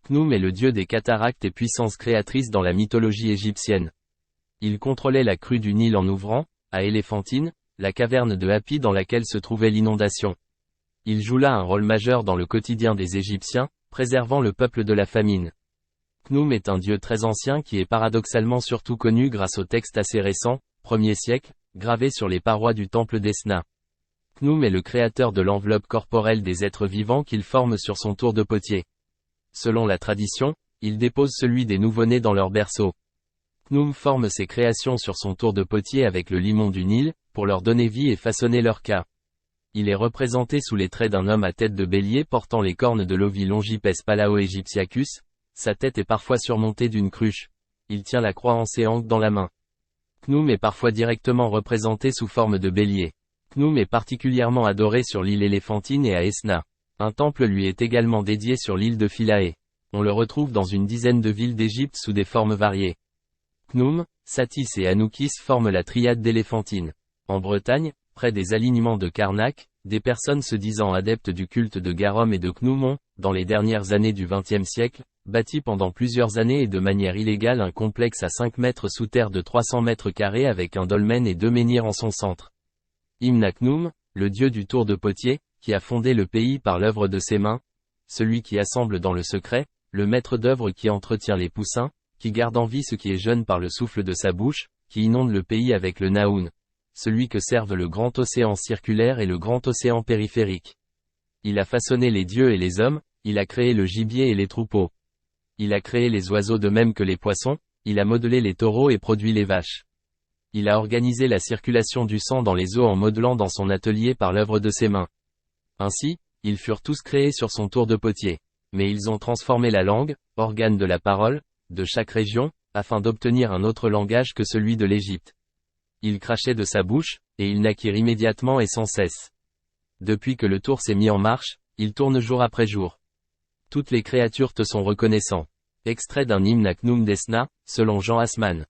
Khnum est le dieu des cataractes et puissance créatrice dans la mythologie égyptienne. Il contrôlait la crue du Nil en ouvrant, à Éléphantine, la caverne de Hapi dans laquelle se trouvait l'inondation. Il joue là un rôle majeur dans le quotidien des Égyptiens, préservant le peuple de la famine. Khnum est un dieu très ancien qui est paradoxalement surtout connu grâce aux textes assez récents, 1er siècle, gravés sur les parois du temple d'Esna. Khnum est le créateur de l'enveloppe corporelle des êtres vivants qu'il forme sur son tour de potier. Selon la tradition, il dépose celui des nouveau-nés dans leur berceau. Khnum forme ses créations sur son tour de potier avec le limon du Nil, pour leur donner vie et façonner leur cas. Il est représenté sous les traits d'un homme à tête de bélier portant les cornes de l'Ovilongipes palao-egyptiacus. Sa tête est parfois surmontée d'une cruche. Il tient la croix en séanque dans la main. Khnum est parfois directement représenté sous forme de bélier. Khnum est particulièrement adoré sur l'île Éléphantine et à Esna. Un temple lui est également dédié sur l'île de Philae. On le retrouve dans une dizaine de villes d'Égypte sous des formes variées. Khnum, Satis et Anoukis forment la triade d'Éléphantine. En Bretagne, près des alignements de Karnak, des personnes se disant adeptes du culte de Garum et de Khnum ont, dans les dernières années du XXe siècle, bâti pendant plusieurs années et de manière illégale un complexe à 5 mètres sous terre de 300 mètres carrés avec un dolmen et 2 menhirs en son centre. Imna Khnum, le dieu du tour de potier, qui a fondé le pays par l'œuvre de ses mains, celui qui assemble dans le secret, le maître d'œuvre qui entretient les poussins, qui garde en vie ce qui est jeune par le souffle de sa bouche, qui inonde le pays avec le Naoun, celui que servent le grand océan circulaire et le grand océan périphérique. Il a façonné les dieux et les hommes, il a créé le gibier et les troupeaux. Il a créé les oiseaux de même que les poissons, il a modelé les taureaux et produit les vaches. Il a organisé la circulation du sang dans les eaux en modelant dans son atelier par l'œuvre de ses mains. Ainsi, ils furent tous créés sur son tour de potier. Mais ils ont transformé la langue, organe de la parole, de chaque région, afin d'obtenir un autre langage que celui de l'Égypte. Il crachait de sa bouche, et il naquit immédiatement et sans cesse. Depuis que le tour s'est mis en marche, il tourne jour après jour. Toutes les créatures te sont reconnaissants. Extrait d'un hymne à Khnum d'Esna, selon Jean Assmann.